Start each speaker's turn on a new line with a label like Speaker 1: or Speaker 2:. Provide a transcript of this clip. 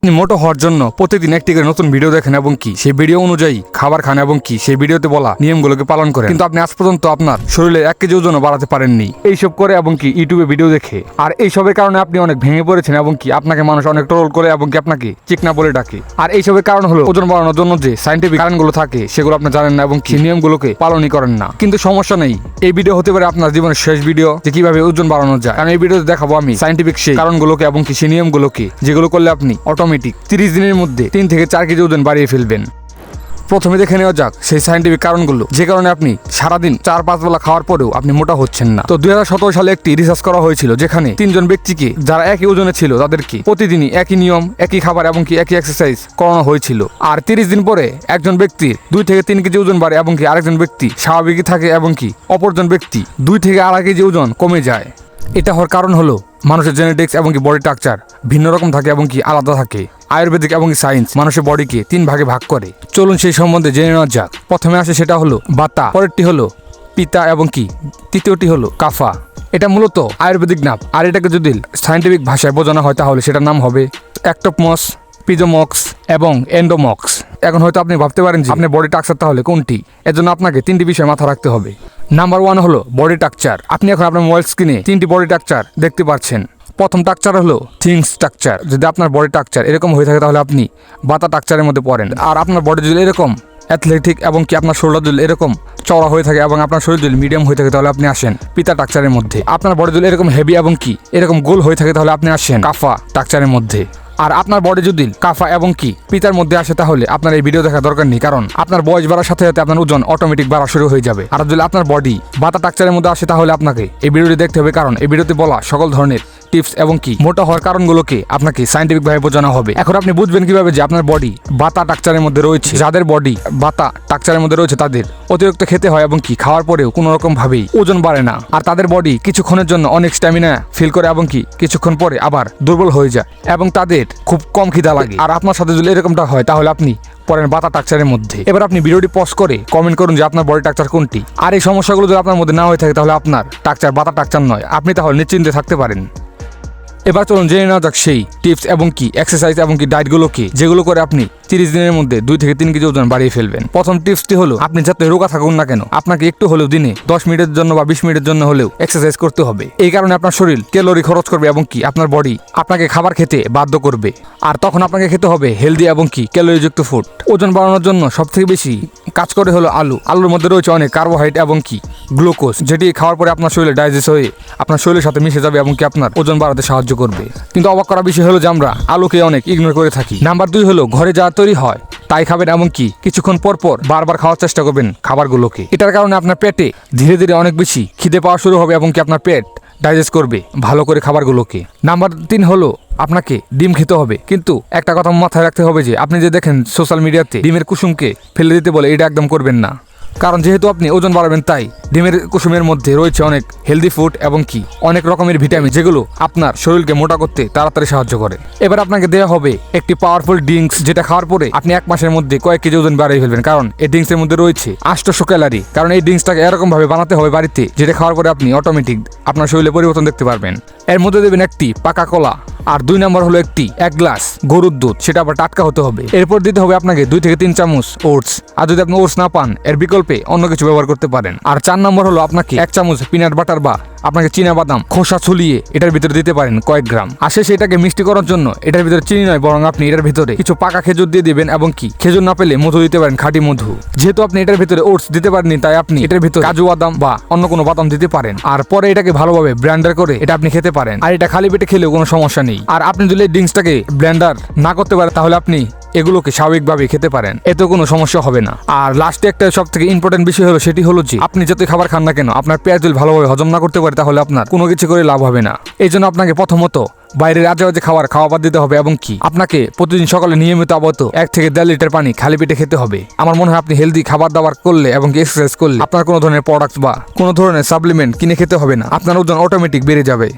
Speaker 1: আপনি মোটো হওয়ার জন্য প্রতিদিন একটি করে নতুন ভিডিও দেখেন এবং কি সেই ভিডিও অনুযায়ী খাবার খান এবং কি সেই ভিডিওতে বলা নিয়মগুলোকে পালন করেন, কিন্তু আপনি আজ পর্যন্ত আপনার শরীরে 1 কেজি ওজনও বাড়াতে পারেননি এইসব করে এবং কি ইউটিউবে ভিডিও দেখে। আর এইসবের কারণে আপনি অনেক ভেঙে পড়েছেন এবং কি আপনাকে মানুষ অনেক ট্রোল করে এবং কি আপনাকে চিকনা বলে ডাকে। আর এইসবের কারণ হলো ওজন বাড়ানোর জন্য যে সাইন্টিফিক কারণগুলো থাকে সেগুলো আপনি জানেন না এবং কি নিয়মগুলোকে পালনই করেন না। কিন্তু সমস্যা নেই, এই ভিডিও হতে পারে আপনার জীবনের শেষ ভিডিও যে কিভাবে ওজন বাড়ানো যায়। কারণ এই ভিডিওতে দেখাবো আমি সাইন্টিফিক সেই কারণগুলোকে এবং কি সেই নিয়মগুলোকে যেগুলো করলে আপনি অটোমেটিক 30 দিনের মধ্যে 3 থেকে 4 কেজি ওজন বাড়িয়ে ফেলবেন। প্রথমে দেখে নেওয়া যাক সেই সাইন্টিফিক কারণগুলো যে কারণে আপনি সারাদিন 4-5 বেলা খাওয়ার পরেও আপনি মোটা হচ্ছেন না। তো 2017 সালে একটি রিসার্চ করা হয়েছিল যেখানে 3 জন ব্যক্তিকে যারা একই ওজনে ছিল তাদেরকে প্রতিদিনই একই নিয়ম, একই খাবার এবং কি একই এক্সারসাইজ করানো হয়েছিল। আর 30 দিন পরে একজন ব্যক্তির 2 থেকে 3 কেজি ওজন বাড়ে এবং কি আরেকজন ব্যক্তি স্বাভাবিকই থাকে এবং কি অপরজন ব্যক্তি 2 থেকে 2.5 কেজি ওজন কমে যায়। এটা হওয়ার কারণ হলো মানুষের জেনেটিক্স এবং কি বডি স্ট্রাকচার ভিন্ন রকম থাকে এবং কি আলাদা থাকে। আয়ুর্বেদিক এবং সায়েন্স মানুষের বডিকে 3 ভাগে ভাগ করে। চলুন সেই সম্বন্ধে জেনে নেওয়া যাক। প্রথমে আসে সেটা হলো বাতা, পরেরটি হলো পিতা এবং কি তৃতীয়টি হলো কাফা। এটা মূলত আয়ুর্বেদিক নাম, আর এটাকে যদি সায়েন্টিফিক ভাষায় বোঝানো হয় তাহলে সেটার নাম হবে অ্যাক্টোমস, পিজোমক্স এবং এন্ডোমক্স। এখন হয়তো আপনি ভাবতে পারেন যে আপনার বডি স্ট্রাকচার তাহলে কোনটি। এর জন্য আপনাকে 3টি বিষয় মাথা রাখতে হবে। নাম্বার 1 হলো বডি স্ট্রাকচার। আপনি এখন আপনার মোবাইল স্ক্রিনে 3টি বডি স্ট্রাকচার দেখতে পাচ্ছেন। প্রথম স্ট্রাকচার হলো থিং স্ট্রাকচার। যদি আপনার বডি স্ট্রাকচার এরকম হয়ে থাকে তাহলে আপনি বাতা স্ট্রাকচারের মধ্যে পড়েন। আর আপনার বডি যদি এরকম অ্যাথলেটিক এবং কি আপনার শরীর যদি এরকম চওড়া হয়ে থাকে এবং আপনার শরীর যদি মিডিয়াম হয়ে থাকে তাহলে আপনি আসেন পিতা স্ট্রাকচারের মধ্যে। আপনার বডি যদি এরকম হেভি এবং কি এরকম গোল হয়ে থাকে তাহলে আপনি আসেন কাফা স্ট্রাকচারের মধ্যে। আর আপনার বডি যদি কাফা এবং কি পিতার মধ্যে আসে তাহলে আপনার এই ভিডিও দেখা দরকার নেই, কারণ আপনার বয়স বাড়ার সাথে সাথে আপনার ওজন অটোমেটিক বাড়া শুরু হয়ে যাবে। আর যদি আপনার বডি বাতা স্ট্রাকচারের মধ্যে আসে তাহলে আপনাকে এই ভিডিওটি দেখতে হবে, কারণ এই ভিডিওতে বলা সকল ধরনের টিপস এবং কি মোটা হওয়ার কারণগুলোকে আপনাকে সাইন্টিফিক ভাবে বোঝানো হবে। এখন আপনি বুঝবেন কিভাবে যে আপনার বডি বাতা স্ট্রাকচারের মধ্যে রয়েছে। যাদের বডি বাতা স্ট্রাকচারের মধ্যে রয়েছে তাদের অতিরিক্ত খেতে হয় এবং কি খাওয়ার পরেও কোনো রকম ভাবেই ওজন বাড়ে না। আর তাদের বডি কিছুক্ষণের জন্য অনেক স্ট্যামিনা ফিল করে এবং কি কিছুক্ষণ পরে আবার দুর্বল হয়ে যায় এবং তাদের খুব কম খিদা লাগে। আর আপনার সাথে যদি এরকমটা হয় তাহলে আপনি পড়েন বাতা স্ট্রাকচারের মধ্যে। এবার আপনি ভিডিওটি পজ করে কমেন্ট করুন যে আপনার বডি স্ট্রাকচার কোনটি। আর এই সমস্যাগুলো যদি আপনার মধ্যে না হয়ে থাকে তাহলে আপনার স্ট্রাকচার বাতা স্ট্রাকচার নয়, আপনি তাহলে নিশ্চিন্তে থাকতে পারেন। এবার চলুন জেনে নেওয়া যাক সেই টিপস এবং কি এক্সারসাইজ এবং কি ডায়েটগুলোকে যেগুলো করে আপনি 30 দিনের মধ্যে 2 থেকে 3 কেজি ওজন বাড়িয়ে ফেলবেন। প্রথম টিপসটি হলো আপনি যত রোগা থাকুন না কেন আপনাকে একটু হলেও দিনে 10 মিনিটের জন্য বা 20 মিনিটের জন্য হলেও এক্সারসাইজ করতে হবে। এই কারণে আপনার শরীর ক্যালোরি খরচ করবে এবং কি আপনার বডি আপনাকে খাবার খেতে বাধ্য করবে। আর তখন আপনাকে খেতে হবে হেলদি এবং কি ক্যালোরিযুক্ত ফুড। ওজন বাড়ানোর জন্য সবথেকে বেশি কাজ করে হলো আলু। আলুর মধ্যে রয়েছে অনেক কার্বোহাইড্রেট এবং কি গ্লুকোজ, যেটি খাওয়ার পরে আপনার শরীরে ডাইজেস্ট হয়ে আপনার শরীরের সাথে মিশে যাবে এবং কি আপনার ওজন বাড়াতে সাহায্য করবে। কিন্তু অবাক করা বিষয় হলো যে আমরা আলুকে অনেক ইগনোর করে থাকি। নাম্বার 2 হলো ঘরে যা তৈরি হয় তাই খাবেন এবং কি কিছুক্ষণ পর পর বারবার খাওয়ার চেষ্টা করবেন খাবারগুলোকে। এটার কারণে আপনার পেটে ধীরে ধীরে অনেক বেশি খিদে পাওয়া শুরু হবে এবং কি আপনার পেট ডাইজেস্ট করবে ভালো করে খাবারগুলোকে। নাম্বার 3 হলো আপনাকে ডিম খেতে হবে। কিন্তু একটা কথা মাথায় রাখতে হবে যে আপনি যে দেখেন সোশ্যাল মিডিয়াতে ডিমের কুসুমকে ফেলে দিতে বলে, এটা একদম করবেন না। কারণ যেহেতু আপনি ওজন বাড়াবেন তাই ডিমের কুসুমের মধ্যে রয়েছে অনেক হেলদি ফুড এবং কি অনেক রকমের ভিটামিন যেগুলো আপনার শরীরকে মোটা করতে তাড়াতাড়ি সাহায্য করে। এবার আপনাকে দেওয়া হবে একটি পাওয়ারফুল ড্রিঙ্কস, যেটা খাওয়ার পরে আপনি 1 মাসের মধ্যে কয়েক কেজি ওজন বাড়িয়ে ফেলবেন। কারণ এই ড্রিঙ্কসের মধ্যে রয়েছে 800 ক্যালোরি। কারণ এই ড্রিঙ্কসটাকে এরকম ভাবে বানাতে হবে বাড়িতে যেটা খাওয়ার পরে আপনি অটোমেটিক আপনার শরীরে পরিবর্তন দেখতে পারবেন। এর মধ্যে দেবেন একটি পাকা কলা, আর 2 নম্বর হলো 1 গ্লাস গরুর দুধ, সেটা আবার টাটকা হতে হবে। এরপর দিতে হবে আপনাকে 2 থেকে 3 চামচ ওটস। আর যদি আপনি ওটস না পান এর বিকল্পে অন্য কিছু ব্যবহার করতে পারেন। আর 4 নম্বর হলো আপনাকে 1 চামচ পিনাট বাটার বা আপনাকে চীনা বাদাম খোসা ছুলিয়ে এটার ভিতরে দিতে পারেন কয়েক গ্রাম। আর শেষে এটাকে মিষ্টি করার জন্য এটার ভিতরে চিনি নয় বরং আপনি এটার ভিতরে কিছু পাকা খেজুর দিয়ে দিবেন এবং কি খেজুর না পেলে মধু দিতে পারেন, খাঁটি মধু। যেহেতু আপনি এটার ভিতরে ওটস দিতে পারেননি তাই আপনি এটার ভিতরে কাজু বাদাম বা অন্য কোনো বাদাম দিতে পারেন। আর পরে এটাকে ভালোভাবে ব্লেন্ডার করে এটা আপনি খেতে পারেন। আর এটা খালি পেটে খেলেও কোনো সমস্যা নেই। আর আপনি যদি ড্রিঙ্কসটাকে ব্লেন্ডার না করতে পারেন তাহলে আপনি এগুলোকে স্বাভাবিকভাবে খেতে পারেন, এতে কোনো সমস্যা হবে না। আর লাস্টে একটা সব থেকে ইম্পর্টেন্ট বিষয় হলো সেটি হলো যে আপনি যতই খাবার খান না কেন আপনার পেট যদি ভালোভাবে হজম না করতে পারে তাহলে আপনার কোনো কিছু করে লাভ হবে না। এই জন্য আপনাকে প্রথমত বাইরের আজে বাজে খাওয়া বাদ দিতে হবে এবং কি আপনাকে প্রতিদিন সকালে নিয়মিত 1 থেকে 1.5 লিটার পানি খালি পেটে খেতে হবে। আমার মনে হয় আপনি হেলদি খাবার দাবার করলে এবং কি এক্সারসাইজ করলে আপনার কোনো ধরনের প্রোডাক্টস বা কোনো ধরনের সাপ্লিমেন্ট কিনে খেতে হবে না, আপনার ওজন অটোমেটিক বেড়ে যাবে।